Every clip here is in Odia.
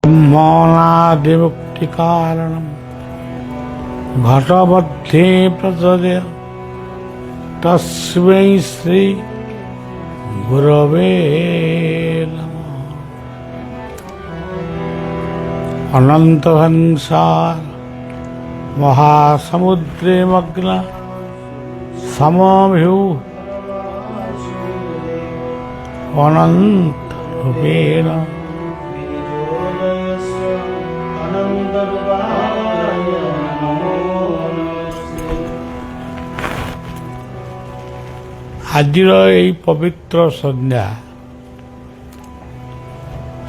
ब्रह्मणादिमुक्तिकारणं घटबद्धे प्रचोदय तस्मै श्री गुरवे नमः। अनंत संसार महासमुद्रे मग्न समभ्यु अनंत रूपेण आजिर यही पवित्र संध्या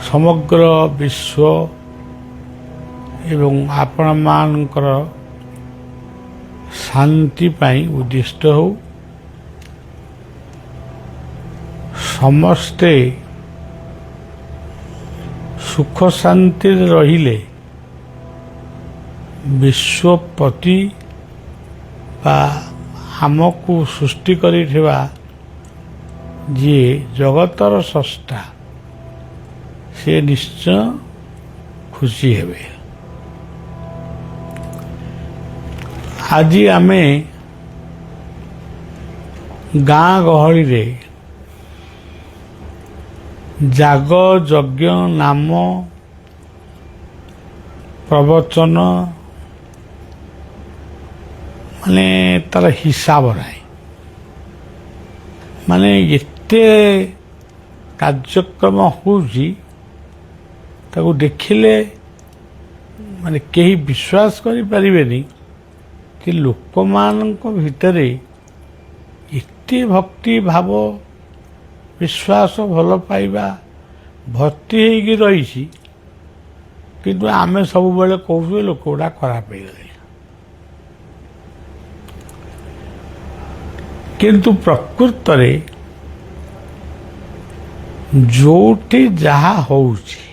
समग्र विश्व एवं आपण मानकर शांति पाई उद्दिष्ट हो। समस्ते सुख शांति रहिले विश्वपति बा आमको सृष्टि करिथिबा जी जगतर स्रष्टा से निश्चय खुशी हेबे। आज आमे गाँ गहली रे जाग यज्ञ नाम प्रवचन माने तार हिसाब नाई माने एते कार्यक्रम होउची ताको देखिले माने केही विश्वास करि परिबेनी कि लोकमानक भितरे एते भक्ति भाव विश्वास भल पाइबा भर्ती होगी रही किंतु आमे सब बेले कहूँ लोक गुड़ा खराब हो गए किंतु प्रकृत रे जोटी जहा होउची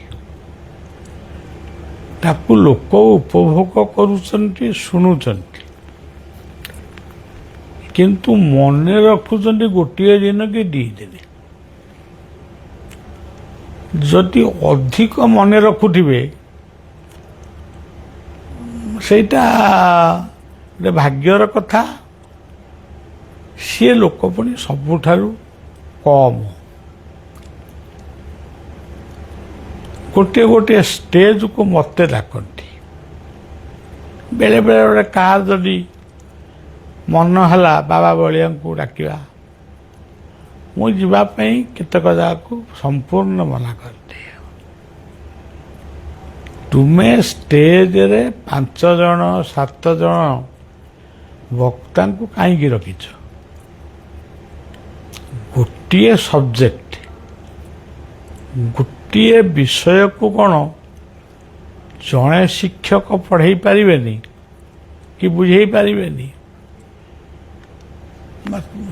ताकू लोक उपभोग करुचंती शुणुचंती किंतु मने रखुचंती गोटे दिन कि 2 दिन जदि अधिक मने रखुथिबे सेटा भाग्यर कथा सी लोक पुणी सबुठारु कम गोटे गोटे स्टेज को मते डाकती बेले बेले गोटे कार जदि मन है बाबा बलिया को डाकिबा मु जीवाई केतक जगह को संपूर्ण मना करते तुमे स्टेज रे 5 जन 7 जन वक्ता को कहीं रखिछ गोटे सब्जेक्ट गोटे विषय को कौन जड़े शिक्षक पढ़े पारे कि बुझे पारे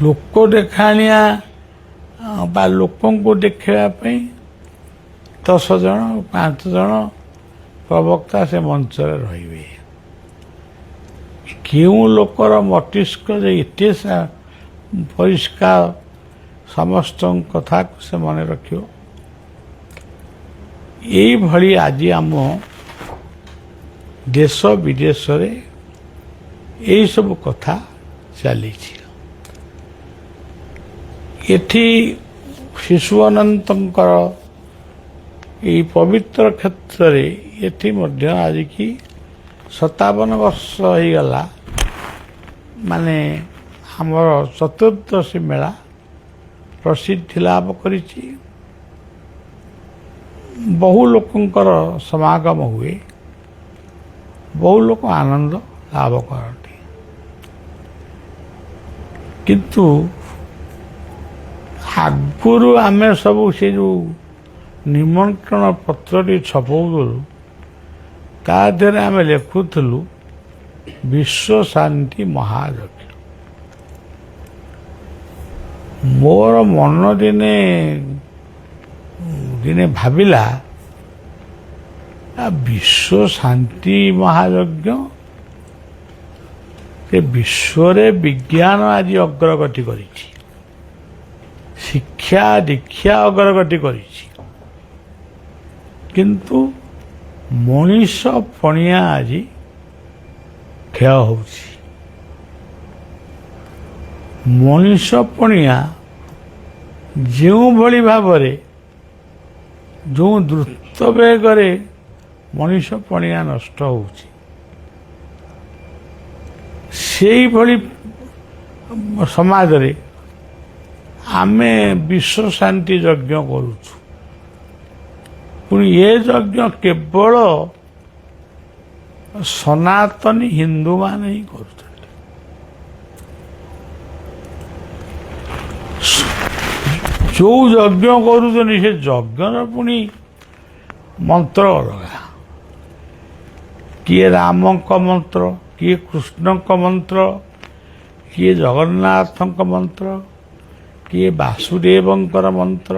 लोक देखाणिया बा लोकों को देखापी 10 जन 5 जन प्रवक्ता से मंच रे क्यों लोकर मस्तिष्क एते परिष्कार समस्त कथा से मन रखियो यही भली आज आम देश विदेश रे यही सब कथा चली एठी शिशु अनंतर ये पवित्र क्षेत्र रे एठी मध्य आज की 57 वर्ष हो गला माने हमर चतुर्दशी मेला प्रसिद्धि लाभ करिछि बहु लोकंकर समागम हुए बहु लोक आनंद लाभ करते किंतु आगुरु आमे सब से जो निमंत्रण पत्रटी छपाऊलु ता देहरे आमे लिखुलु विश्व शांति महायज्ञ मोर मन दिने दिने भाविला विश्व शांति महायज्ञ विश्व रे विज्ञान आज अग्रगति करिछि शिक्षा दीक्षा अग्रगति करिछि किंतु ମଣିଷ ପଣିଆ ଆଜି କ୍ଷୟ ହେଉଛି। ମଣିଷ ପଣିଆ ଯେଉଁଭଳି ଭାବରେ ଯେଉଁ ଦ୍ରୁତ ବେଗରେ ମଣିଷ ପଣିଆ ନଷ୍ଟ ହେଉଛି, ସେଇଭଳି ସମାଜରେ ଆମେ ବିଶ୍ୱ ଶାନ୍ତି ଯଜ୍ଞ କରୁଛୁ। ପୁଣି ଏ ଯଜ୍ଞ କେବଳ ସନାତନୀ ହିନ୍ଦୁମାନେ ହିଁ କରୁଛନ୍ତି। ଯେଉଁ ଯଜ୍ଞ କରୁଛନ୍ତି ସେ ଯଜ୍ଞର ପୁଣି ମନ୍ତ୍ର ଅଲଗା। କିଏ ରାମଙ୍କ ମନ୍ତ୍ର, କିଏ କୃଷ୍ଣଙ୍କ ମନ୍ତ୍ର, କିଏ ଜଗନ୍ନାଥଙ୍କ ମନ୍ତ୍ର, କିଏ ବାସୁଦେବଙ୍କର ମନ୍ତ୍ର,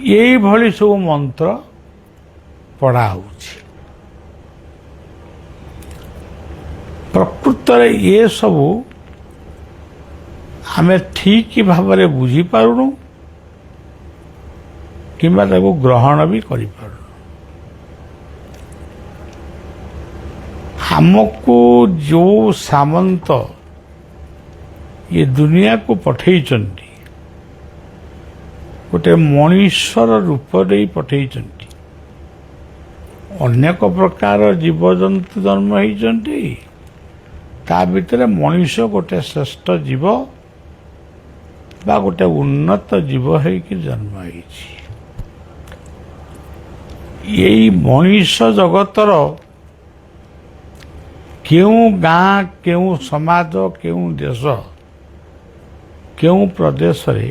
ଏଇଭଳି ସବୁ ମନ୍ତ୍ର ପଢ଼ା ହେଉଛି। ପ୍ରକୃତରେ ଏସବୁ ଆମେ ଠିକ୍ ଭାବରେ ବୁଝିପାରୁନୁ କିମ୍ବା ତାକୁ ଗ୍ରହଣ ବି କରିପାରୁନୁ। ଆମକୁ ଯେଉଁ ସାମନ୍ତ ଏ ଦୁନିଆକୁ ପଠେଇଛନ୍ତି, ଗୋଟେ ମଣିଷର ରୂପ ଦେଇ ପଠେଇଛନ୍ତି। ଅନେକ ପ୍ରକାର ଜୀବଜନ୍ତୁ ଜନ୍ମ ହେଇଛନ୍ତି, ତା ଭିତରେ ମଣିଷ ଗୋଟେ ଶ୍ରେଷ୍ଠ ଜୀବ ବା ଗୋଟେ ଉନ୍ନତ ଜୀବ ହେଇକି ଜନ୍ମ ହେଇଛି। ଏଇ ମଣିଷ ଜଗତର କେଉଁ ଗାଁ, କେଉଁ ସମାଜ, କେଉଁ ଦେଶ, କେଉଁ ପ୍ରଦେଶରେ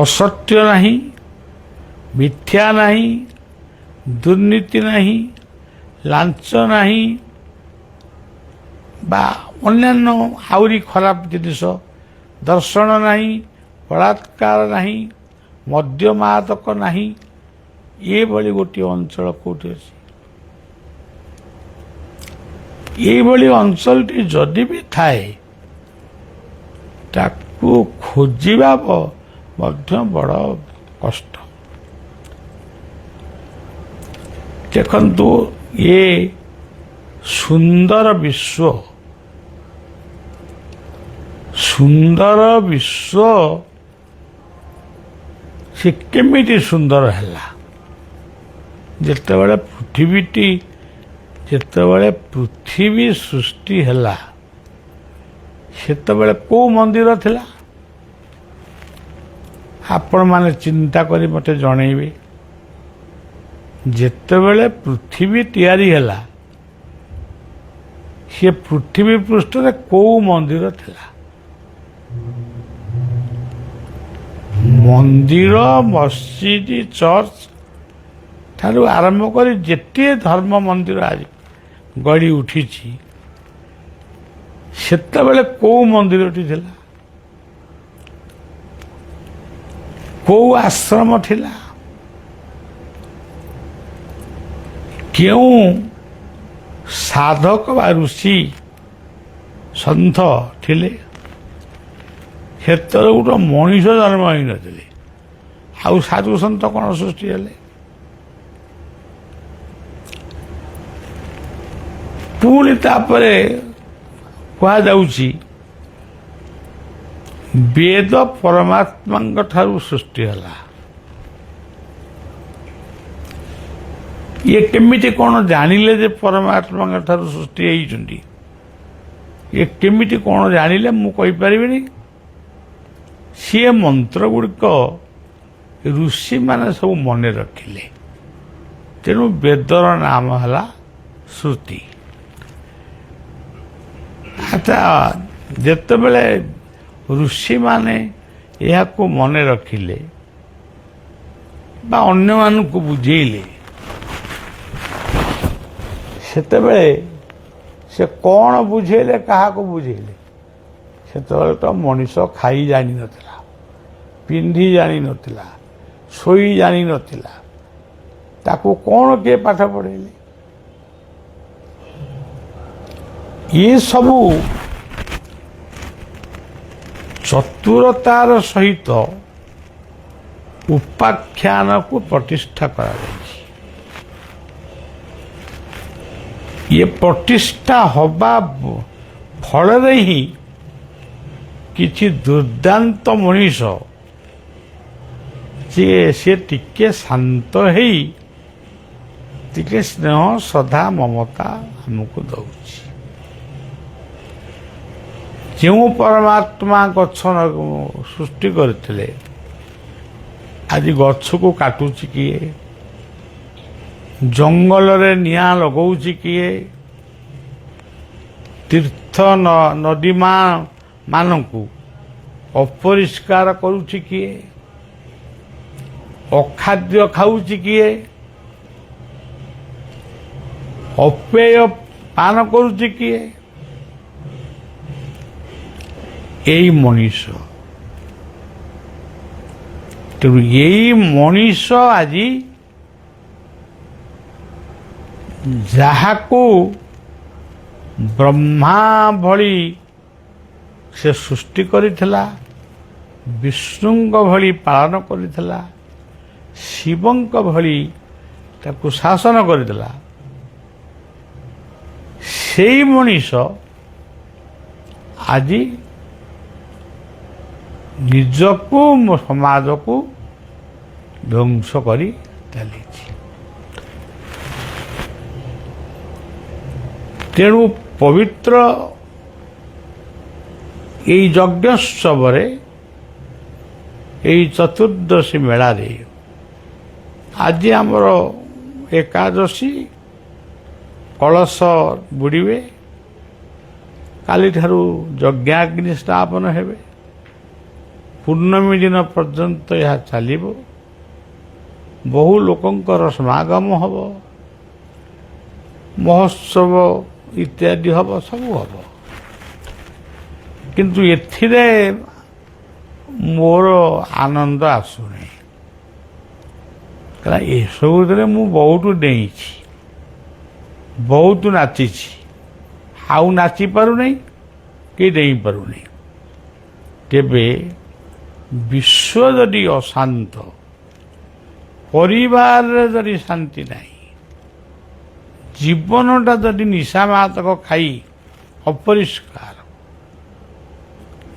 ଅସତ୍ୟ ନାହିଁ, ମିଥ୍ୟା ନାହିଁ, ଦୁର୍ନୀତି ନାହିଁ, ଲାଞ୍ଚ ନାହିଁ ବା ଅନ୍ୟାନ୍ୟ ଆହୁରି ଖରାପ ଜିନିଷ, ଦର୍ଶନ ନାହିଁ, ବଳାତ୍କାର ନାହିଁ, ମଦ୍ୟ ମାଦକ ନାହିଁ, ଏଭଳି ଗୋଟିଏ ଅଞ୍ଚଳ କେଉଁଠି ଅଛି? ଏଇଭଳି ଅଞ୍ଚଳଟି ଯଦି ବି ଥାଏ, ତାକୁ ଖୋଜିବା ମଧ୍ୟ ବଡ଼ କଷ୍ଟ। ଦେଖନ୍ତୁ, ଏ ସୁନ୍ଦର ବିଶ୍ୱ ସେ କେମିତି ସୁନ୍ଦର ହେଲା? ଯେତେବେଳେ ପୃଥିବୀ ସୃଷ୍ଟି ହେଲା, ସେତେବେଳେ କୋଉ ମନ୍ଦିର ଥିଲା? ଆପଣମାନେ ଚିନ୍ତା କରି ମୋତେ ଜଣେଇବେ। ଯେତେବେଳେ ପୃଥିବୀ ତିଆରି ହେଲା, ସେ ପୃଥିବୀ ପୃଷ୍ଠରେ କୋଉ ମନ୍ଦିର ଥିଲା? ମନ୍ଦିର, ମସଜିଦ, ଚର୍ଚ୍ଚ ଠାରୁ ଆରମ୍ଭ କରି ଯେତିକି ଧର୍ମ ମନ୍ଦିର ଆଜି ଗଢ଼ି ଉଠିଛି, ସେତେବେଳେ କୋଉ ମନ୍ଦିରଟି ଥିଲା? କୋଉ ଆଶ୍ରମ ଥିଲା? କେଉଁ ସାଧକ ବା ଋଷି ସନ୍ଥ ଥିଲେ? ସେତେବେଳେ ଗୋଟେ ମଣିଷ ଜନ୍ମ ହୋଇନଥିଲେ, ଆଉ ସାଧୁ ସନ୍ଥ କ'ଣ ସୃଷ୍ଟି ହେଲେ? ପୁଣି ତାପରେ କୁହାଯାଉଛି ବେଦ ପରମାତ୍ମାଙ୍କ ଠାରୁ ସୃଷ୍ଟି ହେଲା। ଇଏ କେମିତି କ'ଣ ଜାଣିଲେ ଯେ ପରମାତ୍ମାଙ୍କ ଠାରୁ ସୃଷ୍ଟି ହେଇଛନ୍ତି? ଇଏ କେମିତି କ'ଣ ଜାଣିଲେ ମୁଁ କହିପାରିବିନି। ସିଏ ମନ୍ତ୍ର ଗୁଡ଼ିକ ଋଷିମାନେ ସବୁ ମନେ ରଖିଲେ, ତେଣୁ ବେଦର ନାମ ହେଲା ଶ୍ରୁତି। ଆଚ୍ଛା, ଯେତେବେଳେ ଋଷିମାନେ ଏହାକୁ ମନେ ରଖିଲେ ବା ଅନ୍ୟମାନଙ୍କୁ ବୁଝେଇଲେ, ସେତେବେଳେ ସେ କ'ଣ ବୁଝେଇଲେ, କାହାକୁ ବୁଝେଇଲେ? ସେତେବେଳେ ତ ମଣିଷ ଖାଇ ଜାଣିନଥିଲା, ପିନ୍ଧି ଜାଣିନଥିଲା, ଶୋଇ ଜାଣିନଥିଲା, ତାକୁ କ'ଣ କିଏ ପାଠ ପଢ଼େଇଲେ? ଏସବୁ ଚତୁରତାର ସହିତ ଉପାଖ୍ୟାନକୁ ପ୍ରତିଷ୍ଠା କରାଯାଇଛି। ଇଏ ପ୍ରତିଷ୍ଠା ହେବା ଫଳରେ ହିଁ କିଛି ଦୁର୍ଦ୍ଦାନ୍ତ ମଣିଷ ସେ ଟିକେ ଶାନ୍ତ ହେଇ ଟିକେ ସ୍ନେହ ଶ୍ରଦ୍ଧା ମମତା ଆମକୁ ଦଉଛି। ଯେଉଁ ପରମାତ୍ମା ଗଛ ସୃଷ୍ଟି କରିଥିଲେ ଆଜି ଗଛକୁ କାଟୁଛି କିଏ? ଜଙ୍ଗଲରେ ନିଆଁ ଲଗାଉଛି କିଏ? ତୀର୍ଥ ନଦୀ ମାନଙ୍କୁ ଅପରିଷ୍କାର କରୁଛି କିଏ? ଅଖାଦ୍ୟ ଖାଉଛି କିଏ? ଅପେୟ ପାନ କରୁଛି କିଏ? ଏଇ ମଣିଷ। ତେଣୁ ଏଇ ମଣିଷ ଆଜି ଯାହାକୁ ବ୍ରହ୍ମା ଭଳି ସେ ସୃଷ୍ଟି କରିଥିଲା, ବିଷ୍ଣୁଙ୍କ ଭଳି ପାଳନ କରିଥିଲା, ଶିବଙ୍କ ଭଳି ତାକୁ ଶାସନ କରିଥିଲା, ସେଇ ମଣିଷ ଆଜି ନିଜକୁ ସମାଜକୁ ଧ୍ୱଂସ କରି ଚାଲିଛି। ତେଣୁ ପବିତ୍ର এই ଯଜ୍ଞୋତ୍ସବରେ এই ଚତୁର୍ଦ୍ଦଶୀ ମେଳାରେ ଆଜି ଆମର ଏକାଦଶୀ କଳସ ବୁଡ଼ିବେ, କାଲିଠାରୁ ଯଜ୍ଞାଗ୍ନି ସ୍ଥାପନ ହେବେ, ପୂର୍ଣ୍ଣମୀ ଦିନ ପର୍ଯ୍ୟନ୍ତ ଏହା ଚାଲିବ, ବହୁ ଲୋକଙ୍କର ସମାଗମ ହେବ, ମହୋତ୍ସବ ଇତ୍ୟାଦି ହେବ, ସବୁ ହେବ। କିନ୍ତୁ ଏଥିରେ ମୋର ଆନନ୍ଦ ଆସୁନି, କାରଣ ଏସବୁଥିରେ ମୁଁ ବହୁତ ଡେଇଁଛି, ବହୁତ ନାଚିଛି, ଆଉ ନାଚି ପାରୁନାହିଁ କି ଡେଇଁ ପାରୁନାହିଁ। ତେବେ ବିଶ୍ୱ ଯଦି ଅଶାନ୍ତ, ପରିବାରରେ ଯଦି ଶାନ୍ତି ନାହିଁ, ଜୀବନଟା ଯଦି ନିଶା ମାଦକ ଖାଇ ଅପରିଷ୍କାର,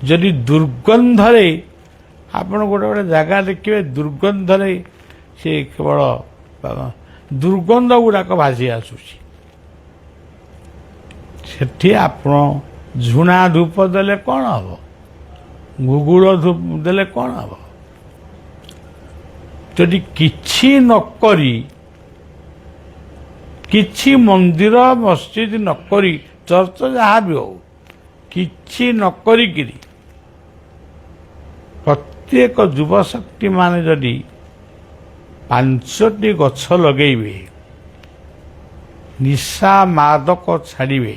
ଯଦି ଦୁର୍ଗନ୍ଧରେ ଆପଣ ଗୋଟେ ଗୋଟେ ଜାଗା ଦେଖିବେ, ଦୁର୍ଗନ୍ଧରେ ସେ କେବଳ ଦୁର୍ଗନ୍ଧ ଗୁଡ଼ାକ ଭାସି ଆସୁଛି, ସେଠି ଆପଣ ଝୁଣା ଧୂପ ଦେଲେ କ'ଣ ହେବ? ଗୁଗୁଳ ଧୂପ ଦେଲେ କ'ଣ ହେବ? ଯଦି କିଛି ନ କରି, କିଛି ମନ୍ଦିର ମସଜିଦ ନ କରି, ଚର୍ଚ୍ଚ ଯାହା ବି ହଉ, କିଛି ନ କରିକିରି ପ୍ରତ୍ୟେକ ଯୁବଶକ୍ତି ମାନେ ଯଦି 5ଟି ଗଛ ଲଗେଇବେ, ନିଶା ମାଦକ ଛାଡ଼ିବେ।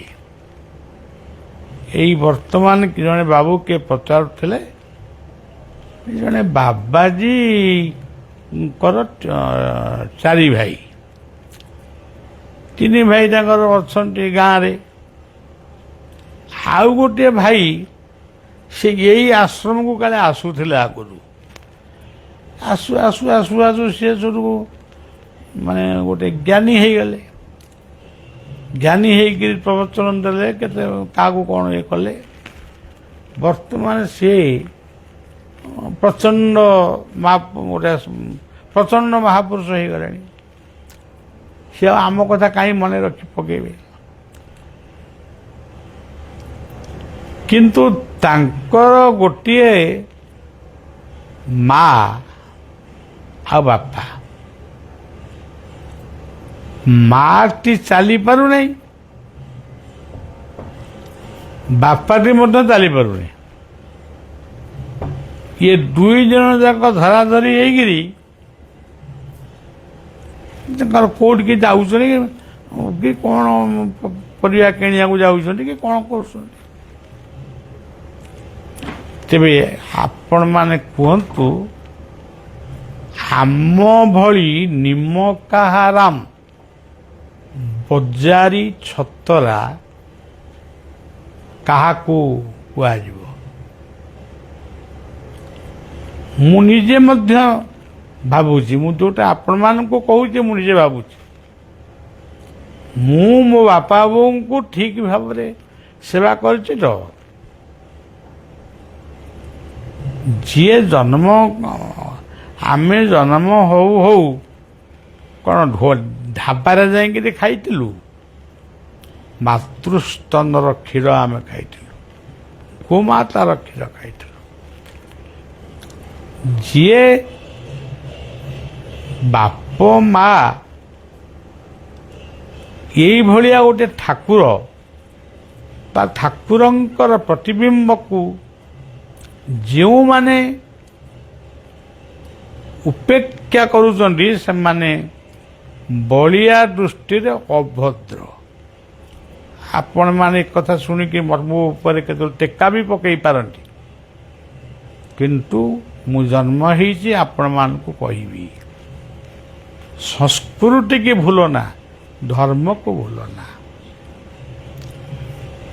ଏଇ ବର୍ତ୍ତମାନ ଜଣେ ବାବୁ କିଏ ପଚାରୁଥିଲେ, ଜଣେ ବାବାଜୀଙ୍କର 4 ଭାଇ, 3 ଭାଇ ତାଙ୍କର ଅଛନ୍ତି ଗାଁରେ, ଆଉ ଗୋଟିଏ ଭାଇ ସେ ଏଇ ଆଶ୍ରମକୁ କାଳେ ଆସୁଥିଲେ ଆଗରୁ, ଆସୁ ଆସୁ ଆସୁ ଆସୁ ସେ ସବୁ ମାନେ ଗୋଟେ ଜ୍ଞାନୀ ହେଇଗଲେ, ଜ୍ଞାନୀ ହେଇକିରି ପ୍ରବଚନ ଦେଲେ, କେତେ କାହାକୁ କ'ଣ ଇଏ କଲେ। ବର୍ତ୍ତମାନ ସେ ପ୍ରଚଣ୍ଡ ଗୋଟେ ପ୍ରଚଣ୍ଡ ମହାପୁରୁଷ ହେଇଗଲେଣି। ସେ ଆଉ ଆମ କଥା କାହିଁ ମନେ ରଖି ପକେଇବେ? କିନ୍ତୁ ତାଙ୍କର ଗୋଟିଏ ମା ଆଉ ବାପା, ମାଟି ଚାଲିପାରୁନାହିଁ, ବାପାଟି ମଧ୍ୟ ଚାଲିପାରୁନି। ଇଏ 2 ଜଣ ଯାକ ଧରାଧରି ହେଇକିରି ତାଙ୍କର କୋଉଠିକି ଯାଉଛନ୍ତି କି କ'ଣ ପରିବା କିଣିବାକୁ ଯାଉଛନ୍ତି କି କ'ଣ କରୁଛନ୍ତି। ତେବେ ଆପଣମାନେ କୁହନ୍ତୁ, ଆମ ଭଳି ନିମକାହାରାମ ବଜାରୀ ଛତରା କାହାକୁ କୁହାଯିବ? ମୁଁ ନିଜେ ମଧ୍ୟ ଭାବୁଛି ମୁଁ ଯୋଉଟା ଆପଣମାନଙ୍କୁ କହୁଛି ମୁଁ ନିଜେ ଭାବୁଛି ମୁଁ ମୋ ବାପା ବୋଉଙ୍କୁ ଠିକ ଭାବରେ ସେବା କରିଛି ତ ଯିଏ ଜନ୍ମ ଆମେ ଜନ୍ମ ହଉ ହଉ କ'ଣ ଢାବାରେ ଯାଇକିରି ଖାଇଥିଲୁ ମାତୃସ୍ତନର କ୍ଷୀର ଆମେ ଖାଇଥିଲୁ ଗୋମାତାର କ୍ଷୀର ଖାଇଥିଲୁ ଯିଏ ବାପ ମା ଏଇଭଳିଆ ଗୋଟେ ଠାକୁର ବା ଠାକୁରଙ୍କର ପ୍ରତିବିମ୍ବକୁ ଯେଉଁମାନେ ଉପେକ୍ଷା କରୁଛନ୍ତି ସେମାନେ ବଳିଆ ଦୃଷ୍ଟିରେ ଅଭଦ୍ର ଆପଣମାନେ କଥା ଶୁଣିକି ମୋ ଉପରେ କେତେବେଳେ ଟେକା ବି ପକାଇ ପାରନ୍ତି କିନ୍ତୁ ମୁଁ ଜନ୍ମ ହେଇଛି ଆପଣମାନଙ୍କୁ କହିବି ସଂସ୍କୃତିକି ଭୁଲ ନା ଧର୍ମକୁ ଭୁଲ ନା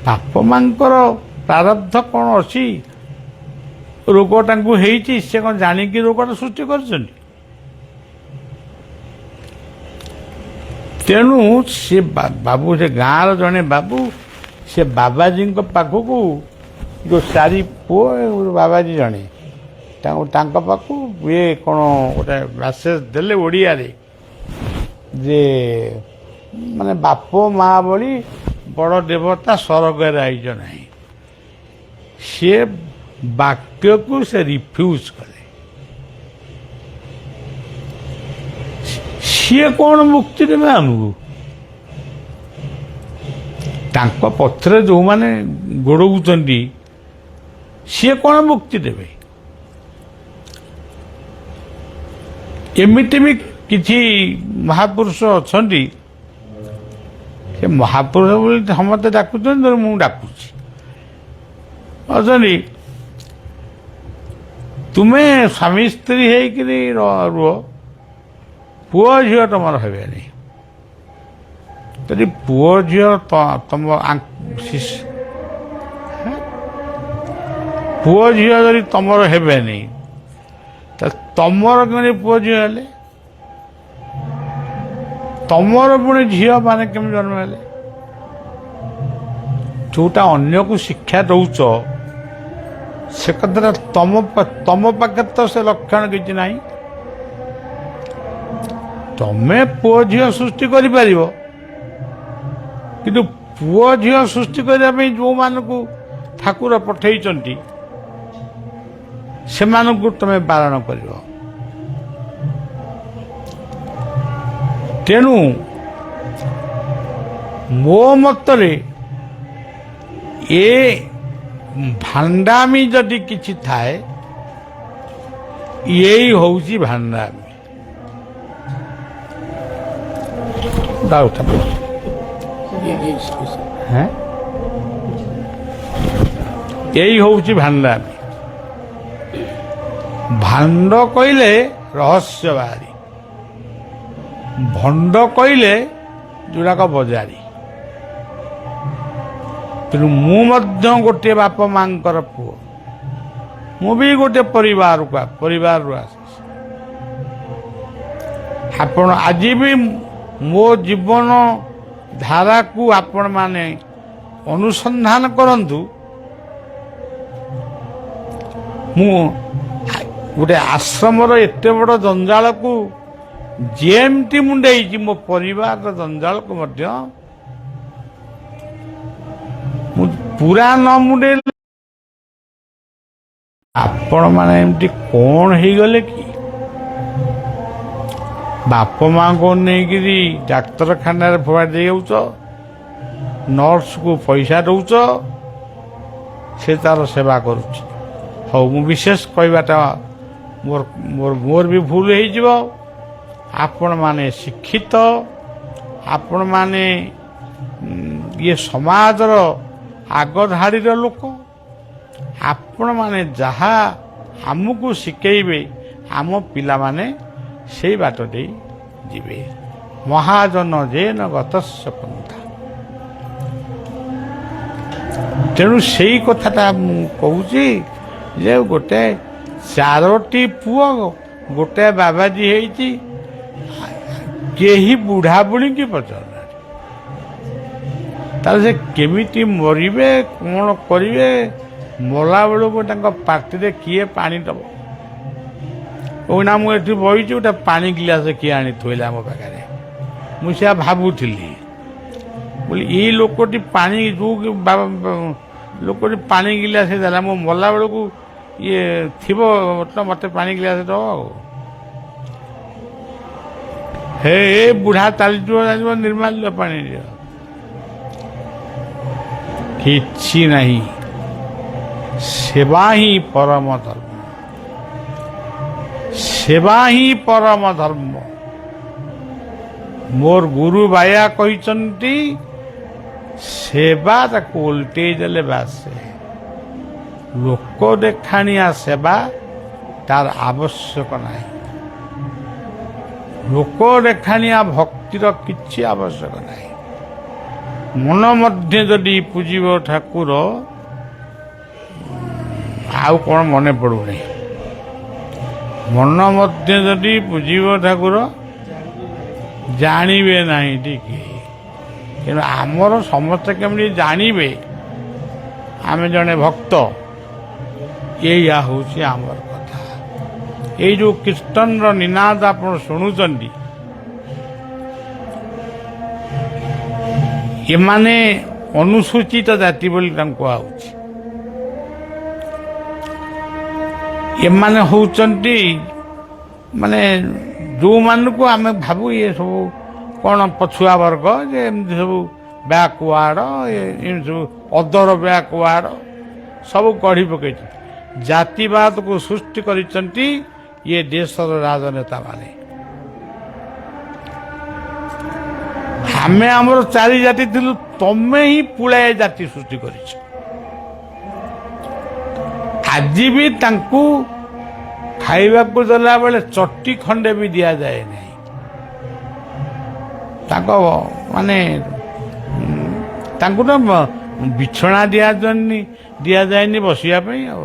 ବାପ ମାଙ୍କର ପ୍ରାରବ୍ଧ କ'ଣ ଅଛି ରୋଗ ତାଙ୍କୁ ହେଇଛି ସେ କ'ଣ ଜାଣିକି ରୋଗଟା ସୃଷ୍ଟି କରିଛନ୍ତି ତେଣୁ ସେ ବାବୁ ସେ ଗାଁର ଜଣେ ବାବୁ ସେ ବାବାଜୀଙ୍କ ପାଖକୁ ଯେଉଁ ଚାରି ପୁଅ ବାବାଜୀ ଜଣେ ତାଙ୍କ ପାଖକୁ ଇଏ କ'ଣ ଗୋଟେ ମେସେଜ ଦେଲେ ଓଡ଼ିଆରେ ଯେ ମାନେ ବାପ ମା ଭଳି ବଡ଼ ଦେବତା ସ୍ୱର୍ଗରେ ଆଇଜ ନାହିଁ ସିଏ ବାକ୍ୟକୁ ସେ ରିଫ୍ୟୁଜ କଲେ ସିଏ କ'ଣ ମୁକ୍ତି ଦେବେ ଆମକୁ ତାଙ୍କ ପଛରେ ଯେଉଁମାନେ ଗୋଡ଼ଉଛନ୍ତି ସିଏ କ'ଣ ମୁକ୍ତି ଦେବେ ଏମିତି ବି କିଛି ମହାପୁରୁଷ ଅଛନ୍ତି ସେ ମହାପୁରୁଷ ବୋଲି ସମସ୍ତେ ଡାକୁଛନ୍ତି ମୁଁ ଡାକୁଛି ଅଛନ୍ତି ତୁମେ ସ୍ୱାମୀ ସ୍ତ୍ରୀ ହେଇକିରି ରୁହ ପୁଅ ଝିଅ ତମର ହେବେନି ଯଦି ପୁଅ ଝିଅ ପୁଅ ଝିଅ ଯଦି ତମର ହେବେନି ତାହେଲେ ତମର କେମିତି ପୁଅ ଝିଅ ହେଲେ ତମର ପୁଣି ଝିଅ ମାନେ କେମିତି ଜନ୍ମ ହେଲେ ଯୋଉଟା ଅନ୍ୟକୁ ଶିକ୍ଷା ଦଉଛ ସେ କଥାଟା ତମ ପାଖରେ ତ ସେ ଲକ୍ଷଣ କିଛି ନାହିଁ ତମେ ପୁଅ ଝିଅ ସୃଷ୍ଟି କରିପାରିବ କିନ୍ତୁ ପୁଅ ଝିଅ ସୃଷ୍ଟି କରିବା ପାଇଁ ଯେଉଁମାନଙ୍କୁ ଠାକୁର ପଠେଇଛନ୍ତି ସେମାନଙ୍କୁ ତମେ ବାରଣ କରିବ ତେଣୁ ମୋ ମତରେ ଏ ଭାଣ୍ଡାମି ଯଦି କିଛି ଥାଏ ଏଇ ହେଉଛି ଭାଣ୍ଡାମି ଏଇ ହେଉଛି ଭାଣ୍ଡାମି ଭାଣ୍ଡ କହିଲେ ରହସ୍ୟ ବାହାରି ଭଣ୍ଡ କହିଲେ ଯୋଉଟାକ ବଜାରୀ ତେଣୁ ମୁଁ ମଧ୍ୟ ଗୋଟିଏ ବାପ ମାଙ୍କର ପୁଅ ମୁଁ ବି ଗୋଟିଏ ପରିବାରରୁ ଆସିଛି ଆପଣ ଆଜି ବି ମୋ ଜୀବନ ଧାରାକୁ ଆପଣମାନେ ଅନୁସନ୍ଧାନ କରନ୍ତୁ ମୁଁ ଗୋଟେ ଆଶ୍ରମର ଏତେ ବଡ଼ ଜଞ୍ଜାଳକୁ ଯେମିତି ମୁଣ୍ଡେଇଛି ମୋ ପରିବାରର ଜଞ୍ଜାଳକୁ ମଧ୍ୟ ମୁଁ ପୁରା ନ ମୁଣ୍ଡେଇଲେ ଆପଣମାନେ ଏମିତି କ'ଣ ହେଇଗଲେ କି ବାପ ମାଙ୍କୁ ନେଇକିରି ଡାକ୍ତରଖାନାରେ ଫୋପାଡ଼ି ଦେଇଯାଉଛ ନର୍ସକୁ ପଇସା ଦଉଛ ସେ ତାର ସେବା କରୁଛି ହଉ ମୁଁ ବିଶେଷ କହିବାଟା ମୋର ବି ଭୁଲ ହେଇଯିବ ଆପଣମାନେ ଶିକ୍ଷିତ ଆପଣମାନେ ଇଏ ସମାଜର ଆଗଧାଡ଼ିର ଲୋକ ଆପଣମାନେ ଯାହା ଆମକୁ ଶିଖେଇବେ ଆମ ପିଲାମାନେ ସେଇ ବାଟ ଦେଇ ଯିବେ ମହାଜନ ଯେନ ଗତସ୍ୟ ପନ୍ଥା ତେଣୁ ସେଇ କଥାଟା ମୁଁ କହୁଛି ଯେ ଗୋଟେ ଚାରୋଟି ପୁଅ ଗୋଟାଏ ବାବାଜୀ ହେଇଛି, କେହି ବୁଢ଼ାବୁଢ଼ୀକି ପଚାରୁନାହାନ୍ତି। ତାହେଲେ ସେ କେମିତି ମରିବେ, କ'ଣ କରିବେ? ମଲା ବେଳକୁ ତାଙ୍କ ପାଟିରେ କିଏ ପାଣି ଦେବ? କହୁନା ମୁଁ ଏଠି ବହିଛି, ଗୋଟେ ପାଣି ଗିଲାସ କିଏ ଆଣି ଥୋଇଲା ମୋ ପାଖରେ। ମୁଁ ସେଆ ଭାବୁଥିଲି, ବୋଲି ଏଇ ଲୋକଟି ପାଣି ଯେଉଁ ଲୋକଟି ପାଣି ଗିଲାସ ଦେଲା, ମୁଁ ମଲା ବେଳକୁ ଇଏ ଥିବ ତ ମୋତେ ପାଣି ଗିଲାସ ଦେବ। ଆଉ ହେ ଏ ବୁଢ଼ା ଚାଲିଯିବ ଜାଣିବ ନିର୍ମାଲ୍ୟ ପାଣି ଦିଅ, କିଛି ନାହିଁ। ସେବା ହିଁ ପରମ ଧର୍ମ, ସେବା ହିଁ ପରମ ଧର୍ମ। ମୋର ଗୁରୁ ବାୟା କହିଛନ୍ତି, ସେବା ତାକୁ ଓଲଟେଇ ଦେଲେ ବାସେ। ଲୋକ ଦେଖାଣିଆ ସେବା ତାର ଆବଶ୍ୟକ ନାହିଁ। ଲୋକ ଦେଖାଣିଆ ଭକ୍ତିର କିଛି ଆବଶ୍ୟକ ନାହିଁ। ମନ ମଧ୍ୟ ଯଦି ପୂଜିବ ଠାକୁର, ଆଉ କ'ଣ ମନେ ପଡ଼ୁନି, ମନ ମଧ୍ୟ ଯଦି ପୂଜିବ ଠାକୁର ଜାଣିବେ ନାହିଁ ଟିକେ। କିନ୍ତୁ ଆମର ସମସ୍ତେ କେମିତି ଜାଣିବେ ଆମେ ଜଣେ ଭକ୍ତ, ଏଇଆ ହେଉଛି ଆମର କଥା। ଏଇ ଯେଉଁ କୀର୍ତ୍ତନର ନିନାଦ ଆପଣ ଶୁଣୁଛନ୍ତି, ଏମାନେ ଅନୁସୂଚିତ ଜାତି ବୋଲି ତାଙ୍କୁ କୁହାହେଉଛି। ଏମାନେ ହେଉଛନ୍ତି ମାନେ ଯେଉଁମାନଙ୍କୁ ଆମେ ଭାବୁ ଇଏ ସବୁ କ'ଣ ପଛୁଆ ବର୍ଗ, ଯେ ଏମିତି ସବୁ ବ୍ୟାକୱାର୍ଡ, ଏମିତି ସବୁ ଅଦର ବ୍ୟାକୱାର୍ଡ ସବୁ ଗଢ଼ି ପକାଇଛନ୍ତି। ଜାତିବାଦକୁ ସୃଷ୍ଟି କରିଛନ୍ତି ଇଏ ଦେଶର ରାଜନେତାମାନେ। ଆମେ ଆମର 4 ଜାତି ଥିଲୁ, ତମେ ହିଁ ପୁଳାଏ ଜାତି ସୃଷ୍ଟି କରିଛ। ଆଜି ବି ତାଙ୍କୁ ଖାଇବାକୁ ଦେଲାବେଳେ ଚଟି ଖଣ୍ଡେ ବି ଦିଆଯାଏ ନାହିଁ। ତାଙ୍କ ମାନେ ତାଙ୍କୁ ତ ବିଛଣା ଦିଆଯାଏନି ବସିବା ପାଇଁ। ଆଉ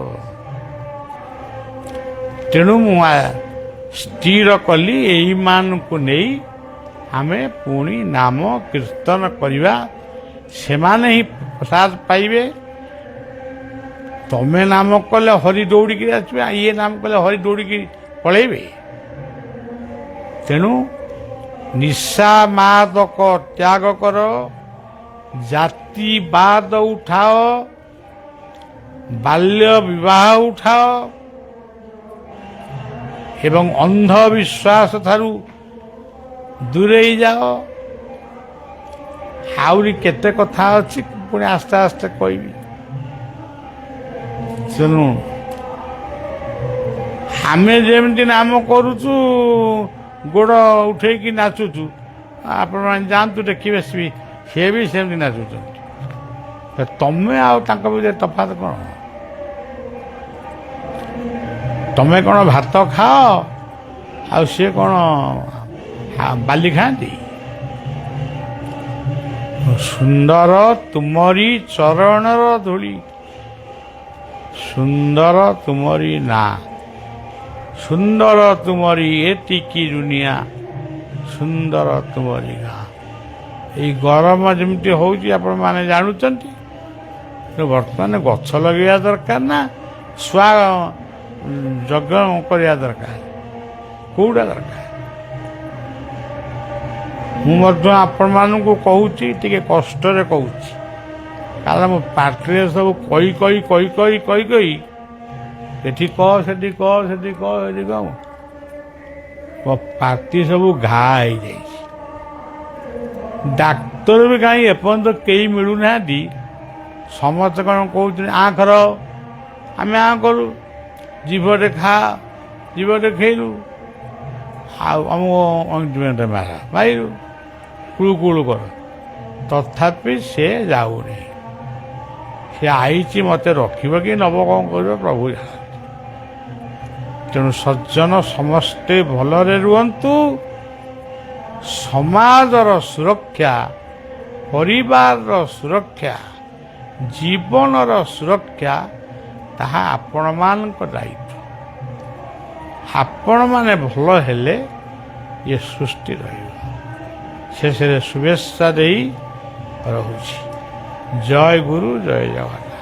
ତେଣୁ ମୁଁ ସ୍ଥିର କଲି, ଏଇମାନଙ୍କୁ ନେଇ ଆମେ ପୁଣି ନାମ କୀର୍ତ୍ତନ କରିବା, ସେମାନେ ହିଁ ପ୍ରସାଦ ପାଇବେ। ତମେ ନାମ କଲେ ହରି ଦୌଡ଼ିକି ଆସିବେ, ଇଏ ନାମ କଲେ ହରି ଦୌଡ଼ିକି ପଳେଇବେ। ତେଣୁ ନିଶା ମାଦକ ତ୍ୟାଗ କର, ଜାତିବାଦ ଉଠାଅ, ବାଲ୍ୟ ବିବାହ ଉଠାଅ ଏବଂ ଅନ୍ଧବିଶ୍ୱାସ ଠାରୁ ଦୂରେଇ ଯାଅ। ଆହୁରି କେତେ କଥା ଅଛି, ପୁଣି ଆସ୍ତେ ଆସ୍ତେ କହିବି। ତେଣୁ ଆମେ ଯେମିତି ନାମ କରୁଛୁ, ଗୋଡ଼ ଉଠେଇକି ନାଚୁଛୁ, ଆପଣମାନେ ଯାଆନ୍ତୁ ଦେଖିବେ, ସେ ବି ସେମିତି ନାଚୁଛନ୍ତି। ତମେ ଆଉ ତାଙ୍କ ଭିତରେ ତଫାତ କ'ଣ? ତମେ କ'ଣ ଭାତ ଖାଅ, ଆଉ ସିଏ କ'ଣ ବାଲି ଖାଆନ୍ତି? ସୁନ୍ଦର ତୁମରି ଚରଣର ଧୂଳି, ସୁନ୍ଦର ତୁମରି ନାଁ, ସୁନ୍ଦର ତୁମରି ଏତିକି ଦୁନିଆ, ସୁନ୍ଦର ତୁମରି ଗାଁ। ଏଇ ଗରମ ଯେମିତି ହେଉଛି ଆପଣମାନେ ଜାଣୁଛନ୍ତି। ବର୍ତ୍ତମାନ ଗଛ ଲଗାଇବା ଦରକାର ନା ଯଜ୍ଞ କରିବା ଦରକାର? କେଉଁଟା ଦରକାର? ମୁଁ ମଧ୍ୟ ଆପଣମାନଙ୍କୁ କହୁଛି, ଟିକେ କଷ୍ଟରେ କହୁଛି, କାରଣ ମୋ ପାଟିରେ ସବୁ କହି ଏଠି କହ ସେଠି କହ, ସେଠି କହ, ସେଠି କହ, ମୋ ପାଟି ସବୁ ଘା ହେଇଯାଇଛି। ଡାକ୍ତର ବି କାହିଁ ଏପର୍ଯ୍ୟନ୍ତ କେହି ମିଳୁନାହାନ୍ତି। ସମସ୍ତେ କ'ଣ କହୁଛନ୍ତି, ଆଁ କର, ଆମେ ଆଁ କରୁ, ଜିଭରେ ଖା, ଜିଭରେ ଖେଳୁ, ଆଉ ଆମକୁ ଅଇଣ୍ଟମେଣ୍ଟ ମାରିଲୁ, କୁଳୁ କର। ତଥାପି ସେ ଯାଉନି। ସେ ଆଇଛି ମୋତେ ରଖିବ କି ନେବ, କ'ଣ କରିବ ପ୍ରଭୁ ଜାଣନ୍ତି। ତେଣୁ ସଜ୍ଜନ ସମସ୍ତେ ଭଲରେ ରୁହନ୍ତୁ। ସମାଜର ସୁରକ୍ଷା, ପରିବାରର ସୁରକ୍ଷା, ଜୀବନର ସୁରକ୍ଷା, ତାହା ଆପଣମାନଙ୍କ ଦାୟିତ୍ୱ। ଆପଣମାନେ ଭଲ ହେଲେ ଇଏ ସୃଷ୍ଟି ରହିବ। ଶେଷରେ ଶୁଭେଚ୍ଛା ଦେଇ ରହୁଛି। ଜୟ ଗୁରୁ, ଜୟ ଜଗନ୍ନାଥ।